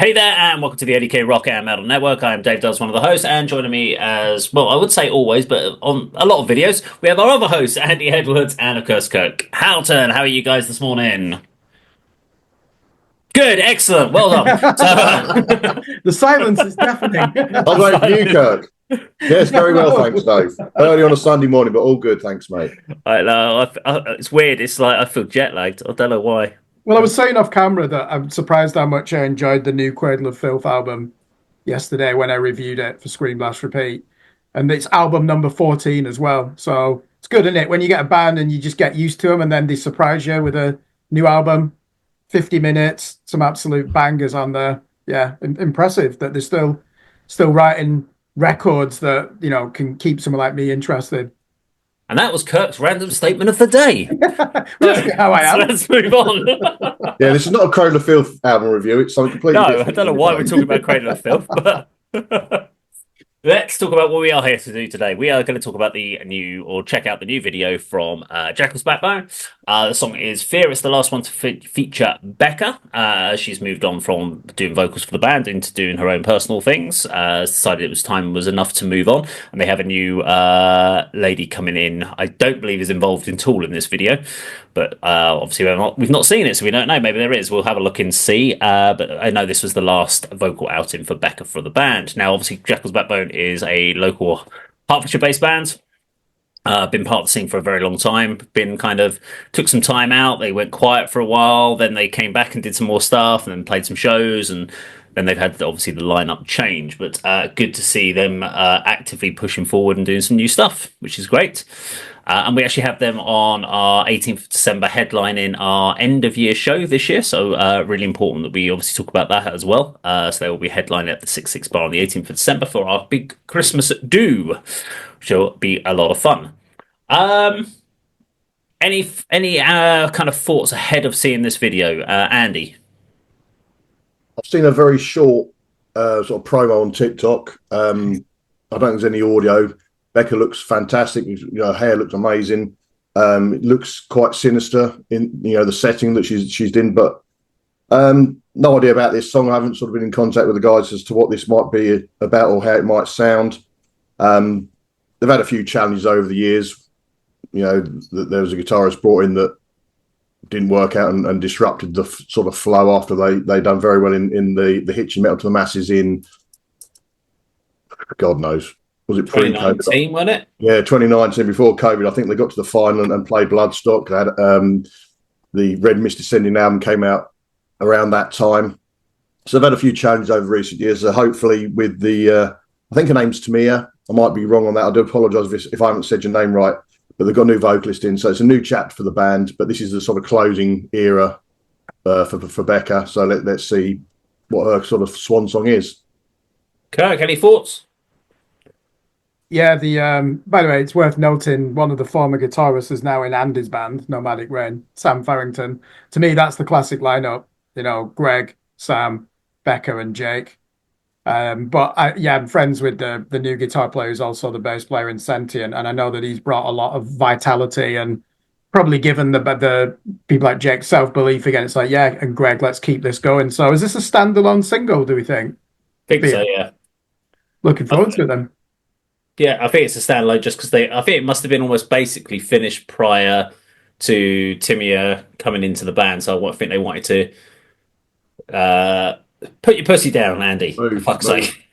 Hey there, and welcome to the A.D.K. Rock and Metal Network. I am Dave Dubs, one of the hosts, and joining me as well, I would say always, but on a lot of videos, we have our other hosts, Andy Edwards and, of course, Kirk Houghton. How are you guys this morning? Good, excellent, well done. The silence is deafening. How's life for you, Kirk? Yes, very well, thanks, Dave. Early on a Sunday morning, but all good, thanks, mate. I know, it's weird. It's like I feel jet lagged. I don't know why. Well, I was saying off camera that I'm surprised how much I enjoyed the new Cradle of Filth album yesterday when I reviewed it for Screen Blast Repeat. And it's album number 14 as well. So it's good, isn't it? When you get a band and you just get used to them and then they surprise you with a new album, 50 minutes, some absolute bangers on there. Yeah, impressive that they're still writing records that, can keep someone like me interested. And that was Kirk's random statement of the day. That's how I am. So let's move on. Yeah, this is not a Cradle of Filth album review. It's something completely different. I don't know why we're talking about Cradle of Filth, but let's talk about what we are here to do today. We are going to talk about check out the new video from Jackals Backbone. The song is Fear. It's the last one to feature Becca. She's moved on from doing vocals for the band into doing her own personal things. Decided it was time was enough to move on. And they have a new lady coming in. I don't believe is involved in all in this video. But obviously we've not seen it, so we don't know. Maybe there is. We'll have a look and see. But I know this was the last vocal outing for Becca for the band. Now, obviously, Jackals Backbone is a local Hertfordshire-based band. Been part of the scene for a very long time. Took some time out. They went quiet for a while. Then they came back and did some more stuff, and then played some shows. And then they've had obviously the lineup change. But good to see them actively pushing forward and doing some new stuff, which is great. And we actually have them on our 18th of December headlining our end of year show this year. So really important that we obviously talk about that as well. So they will be headlining at the 66 Bar on the 18th of December for our big Christmas do, which will be a lot of fun. Any kind of thoughts ahead of seeing this video, Andy? I've seen a very short sort of promo on TikTok. I don't think there's any audio. Becca looks fantastic. Her hair looks amazing. It looks quite sinister in the setting that she's in. But no idea about this song. I haven't sort of been in contact with the guys as to what this might be about or how it might sound. They've had a few challenges over the years. There was a guitarist brought in that didn't work out and disrupted the sort of flow after they done very well in the Hitching Metal to the Masses in God knows. Was it 2019, wasn't it? Yeah, 2019, before COVID. I think they got to the final and played Bloodstock. They had, the Red Mist Descending album came out around that time. So they've had a few challenges over recent years. So hopefully with the, I think her name's Tamia. I might be wrong on that. I do apologise if I haven't said your name right. But they've got a new vocalist in. So it's a new chapter for the band. But this is the sort of closing era for Becca. So let's see what her sort of swan song is. Kirk, any thoughts? Yeah, by the way, it's worth noting one of the former guitarists is now in Andy's band, Nomadic Rain, Sam Farrington. To me, that's the classic lineup. Greg, Sam, Becca, and Jake. But I'm friends with the new guitar player who's also the bass player in Sentient, and I know that he's brought a lot of vitality and probably given the people like Jake self-belief again. It's like, yeah, and Greg, let's keep this going. So is this a standalone single, do we think? I think so, yeah. Looking forward to it then. Yeah, I think it's a standalone just because I think it must have been almost basically finished prior to Timia coming into the band. So I think they wanted to put your pussy down, Andy. For fuck's sake.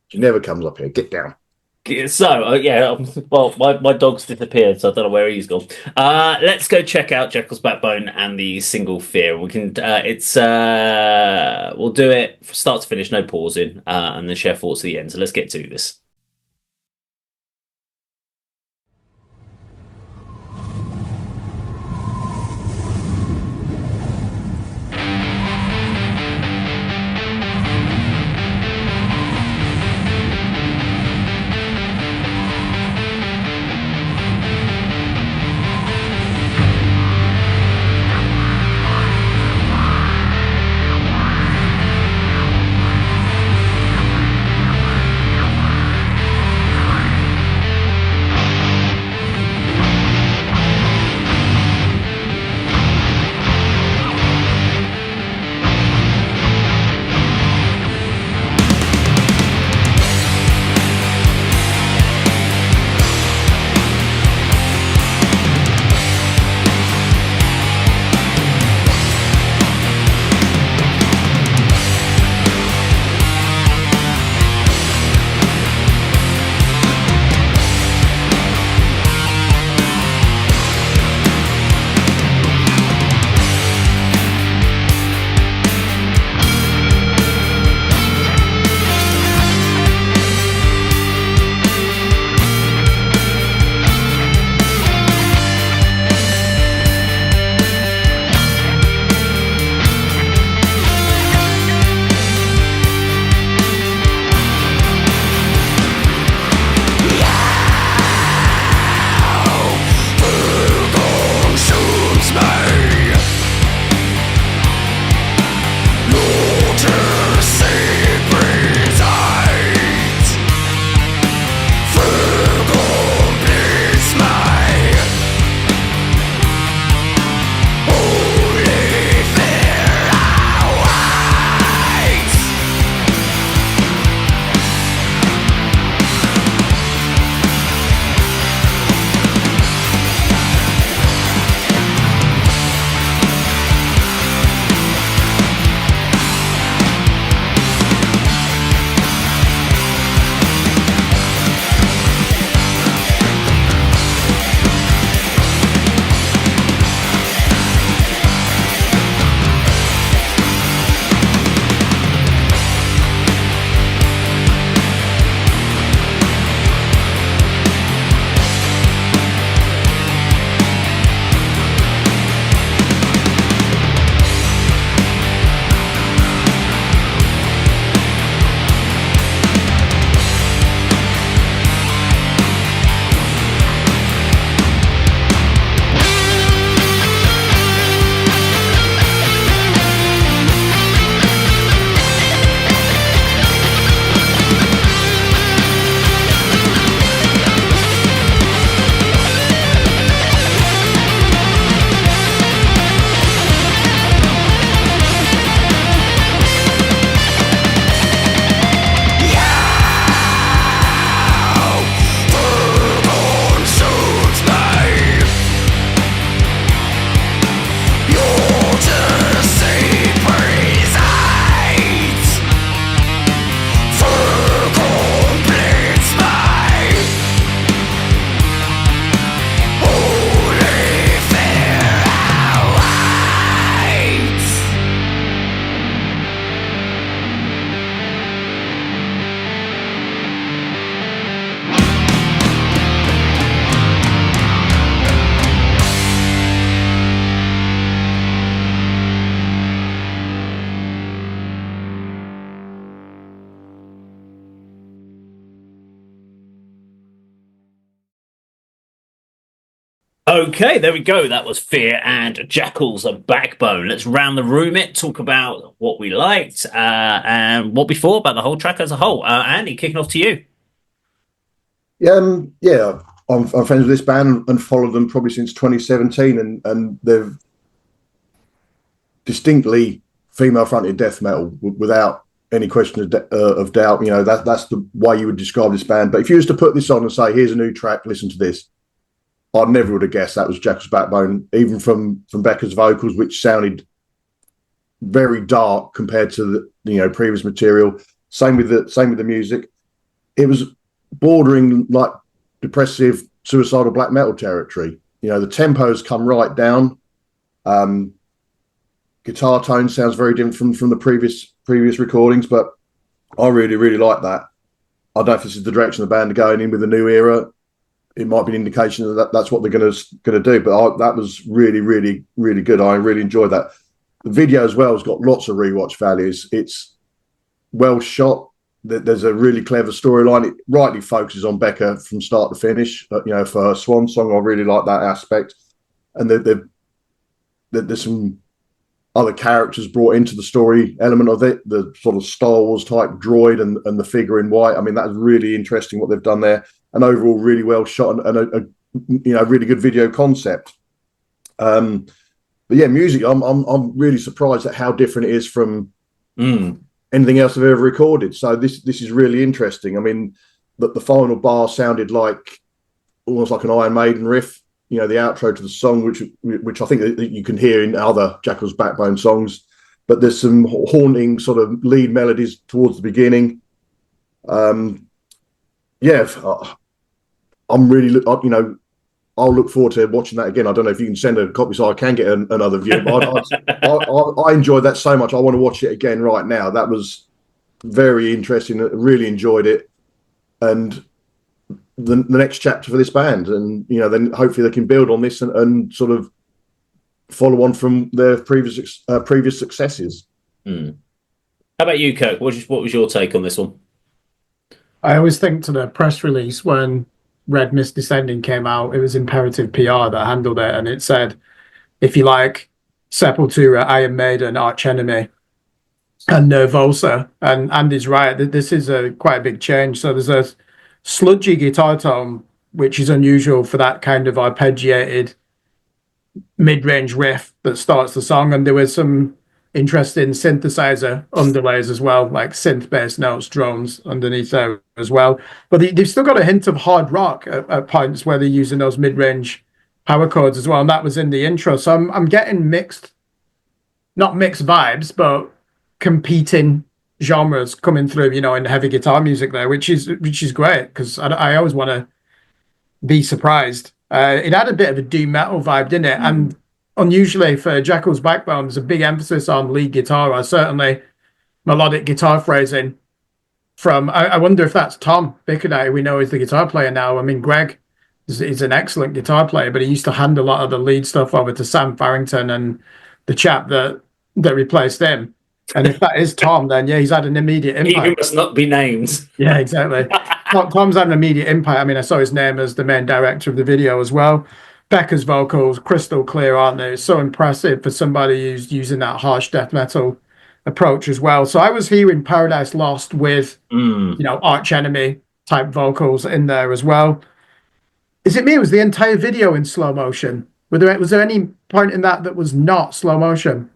She never comes up here. Get down. So, well, my dog's disappeared, so I don't know where he's gone. Let's go check out Jackals Backbone and the single Fear. We can, we'll do it from start to finish, no pausing, and then share thoughts at the end. So let's get to this. Okay, there we go. That was Fear and Jackals, a Backbone. Let's round the room it, talk about what we liked and what we thought about the whole track as a whole. Andy, kicking off to you. Yeah, I'm friends with this band and followed them probably since 2017, and they've distinctly female-fronted death metal without any question of doubt. You know, that's the way you would describe this band. But if you was to put this on and say, "Here's a new track, listen to this," I never would have guessed that was Jackals Backbone, even from Becca's vocals, which sounded very dark compared to the previous material. Same with the music. It was bordering like depressive, suicidal black metal territory. You know, the tempos come right down. Guitar tone sounds very different from the previous recordings, but I really like that. I don't know if this is the direction the band are going in with the new era. It might be an indication that that's what they're going to do. But that was really good. I really enjoyed that. The video as well has got lots of rewatch values. It's well shot. There's a really clever storyline. It rightly focuses on Becca from start to finish. For her swan song, I really like that aspect. And there's some other characters brought into the story element of it. The sort of Star Wars type droid and the figure in white. I mean, that's really interesting what they've done there. And overall, really well shot and a really good video concept. But yeah, music. I'm really surprised at how different it is from anything else I've ever recorded. So this is really interesting. I mean, the final bar sounded like almost like an Iron Maiden riff. You know, the outro to the song, which I think that you can hear in other Jackals Backbone songs. But there's some haunting sort of lead melodies towards the beginning. I'm really, I'll look forward to watching that again. I don't know if you can send a copy so I can get another view. I enjoyed that so much. I want to watch it again right now. That was very interesting. I really enjoyed it. And the next chapter for this band. And, then hopefully they can build on this and sort of follow on from their previous successes. How about you, Kirk? What was your take on this one? I always think to the press release when Red Mist Descending came out, it was Imperative PR that handled it, and it said, if you like Sepultura, Iron Maiden, Arch Enemy, and Nervosa, and Andy's right, this is quite a big change. So there's a sludgy guitar tone, which is unusual for that kind of arpeggiated mid-range riff that starts the song, and there was some interesting synthesizer underlays as well, like synth-based notes, drones underneath there as well. But they've still got a hint of hard rock at points where they're using those mid-range power chords as well, and that was in the intro. So I'm getting not mixed vibes, but competing genres coming through, in heavy guitar music there, which is great because I always want to be surprised. It had a bit of a doom metal vibe, didn't it? And unusually for Jackals Backbone, there's a big emphasis on lead guitar, or certainly melodic guitar phrasing. I wonder if that's Tom Bickerdie, we know is the guitar player now. I mean, Greg is an excellent guitar player, but he used to hand a lot of the lead stuff over to Sam Farrington and the chap that replaced him. And if that is Tom, then yeah, he's had an immediate impact. He must not be named. Yeah, exactly. Tom's had an immediate impact. I mean, I saw his name as the main director of the video as well. Becca's vocals, crystal clear, aren't they? It's so impressive for somebody who's using that harsh death metal approach as well. So I was hearing Paradise Lost with, Arch Enemy type vocals in there as well. Is it me? Was the entire video in slow motion? Was there any point in that was not slow motion?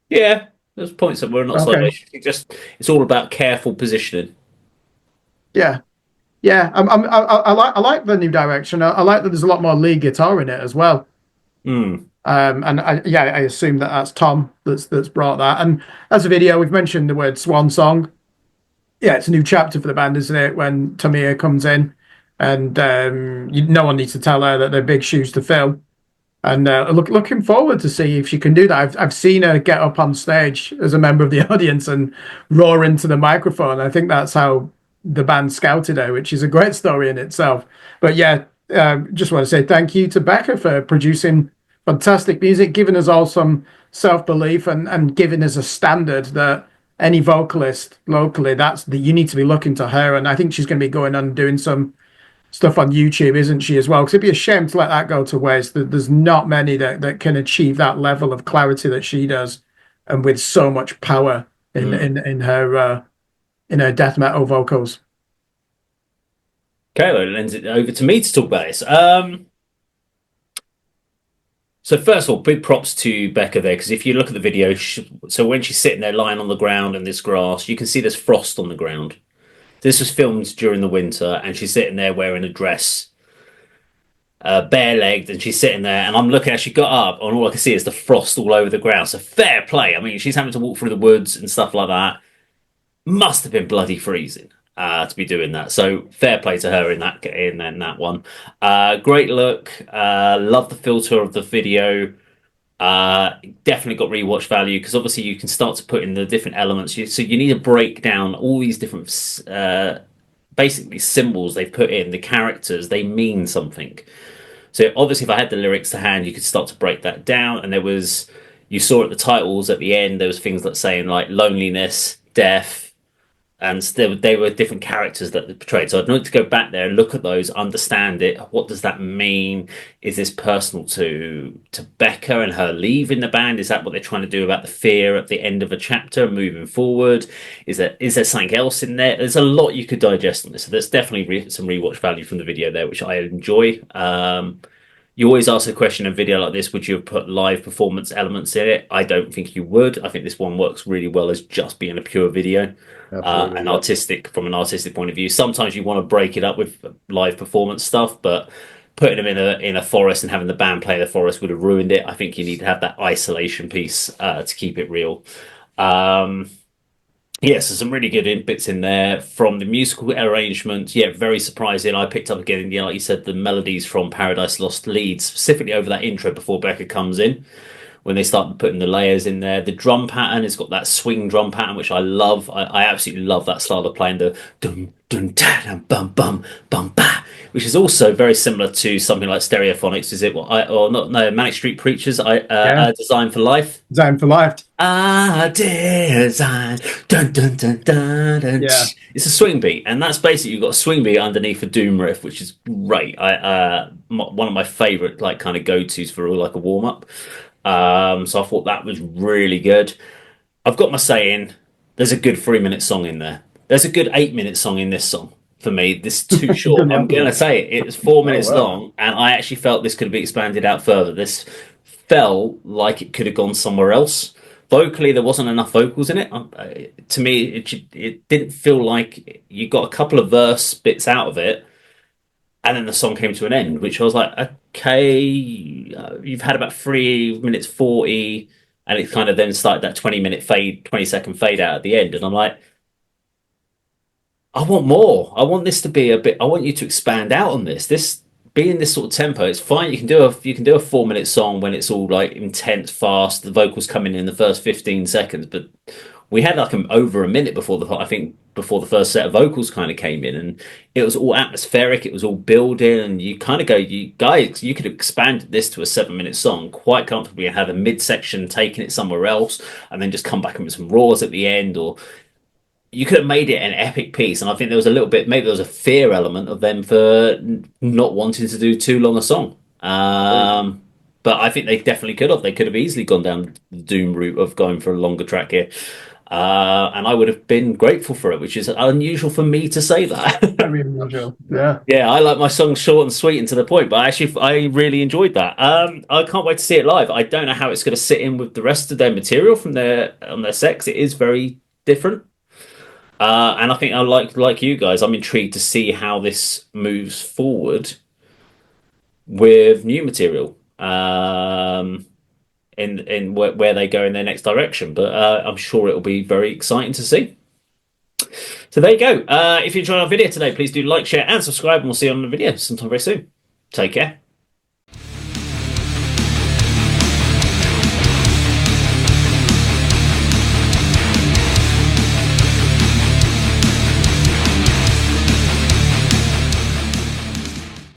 Yeah, there's points that were not slow motion. It's all about careful positioning. Yeah. Yeah, I like the new direction. I like that there's a lot more lead guitar in it as well. And I assume that's Tom that's brought that. And as a video, we've mentioned the word swan song. Yeah, it's a new chapter for the band, isn't it? When Tamia comes in, and no one needs to tell her that they're big shoes to fill. And looking forward to see if she can do that. I've seen her get up on stage as a member of the audience and roar into the microphone. I think that's how the band scouted her, which is a great story in itself. But yeah, just want to say thank you to Becca for producing fantastic music, giving us all some self-belief and giving us a standard that any vocalist locally, you need to be looking to her. And I think she's going to be going on doing some stuff on YouTube, isn't she, as well? Because it'd be a shame to let that go to waste. There's not many that can achieve that level of clarity that she does, and with so much power Mm. in her death metal vocals. Okay, well, it lends it over to me to talk about this. So first of all, big props to Becca there, because if you look at the video, so when she's sitting there lying on the ground in this grass, you can see there's frost on the ground. This was filmed during the winter, and she's sitting there wearing a dress, bare-legged, and she's sitting there, and I'm looking as she got up, and all I can see is the frost all over the ground. So fair play. I mean, she's having to walk through the woods and stuff like that. Must have been bloody freezing to be doing that. So fair play to her in that one. Great look. Love the filter of the video. Definitely got rewatch value because obviously you can start to put in the different elements. So you need to break down all these different, basically symbols they've put in. The characters, they mean something. So obviously, if I had the lyrics to hand, you could start to break that down. And you saw at the titles at the end, there was things like saying like loneliness, death, and they were different characters that they portrayed. So I'd need to go back there and look at those, understand it. What does that mean? Is this personal to Becca and her leaving the band? Is that what they're trying to do about the fear at the end of a chapter and moving forward? Is there something else in there? There's a lot you could digest on this. So there's definitely some rewatch value from the video there, which I enjoy. You always ask a question in a video like this, would you have put live performance elements in it? I don't think you would. I think this one works really well as just being a pure video. Absolutely. And Yeah. artistic from an artistic point of view. Sometimes you want to break it up with live performance stuff, but putting them in a forest and having the band play the forest would have ruined it. I think you need to have that isolation piece to keep it real. Um, yeah, so some really good bits in there from the musical arrangement. Yeah, very surprising. I picked up again, like you said, the melodies from Paradise Lost leads specifically over that intro before Becca comes in when they start putting the layers in there. The drum pattern has got that swing drum pattern, which I love. I absolutely love that style of playing the dum dum ta dum bum bum bum ba, which is also very similar to something like Stereophonics. Is it what I or not? No, Manic Street Preachers. Yeah, Design for Life. Designed for Life. Design. Dun, dun, dun, dun, dun. Yeah, It's a swing beat, and that's basically you've got a swing beat underneath a doom riff, which is great. One of my favorite like kind of go tos for like a warm up. So I thought that was really good. I've got my saying. There's a good 3 minute song in there. There's a good 8 minute song in this song. For me, this is too short. good I'm level. gonna say it. It's 4 minutes Oh, wow. long, and I actually felt this could be expanded out further. This felt like it could have gone somewhere else. Vocally, there wasn't enough vocals in it. To me, it didn't feel like you got a couple of verse bits out of it, and then the song came to an end, which I was like, okay, you've had about 3 minutes 40, and it kind of then started that 20-minute fade, 20-second fade out at the end, and I'm like, I want more. I want this to be a bit. I want you to expand out on this. This being this sort of tempo, it's fine. You can do a 4 minute song when it's all like intense, fast. The vocals coming in the first 15 seconds, but we had like over a minute before I think before the first set of vocals kind of came in, and it was all atmospheric. It was all building, and you kind of go, you guys, you could have expanded this to a 7 minute song quite comfortably and had a midsection taking it somewhere else, and then just come back with some roars at the end, or you could have made it an epic piece. And I think there was a little bit, maybe there was a fear element of them for not wanting to do too long a song. But I think they definitely could have. They could have easily gone down the Doom route of going for a longer track here. And I would have been grateful for it, which is unusual for me to say that. very unusual. Yeah. Yeah, I like my songs short and sweet and to the point, but I really enjoyed that. I can't wait to see it live. I don't know how it's going to sit in with the rest of their material from their on their sex. It is very different. And I think I like you guys. I'm intrigued to see how this moves forward with new material. In where they go in their next direction. But I'm sure it'll be very exciting to see. So there you go. If you enjoyed our video today, please do like, share, and subscribe, and we'll see you on the video sometime very soon. Take care.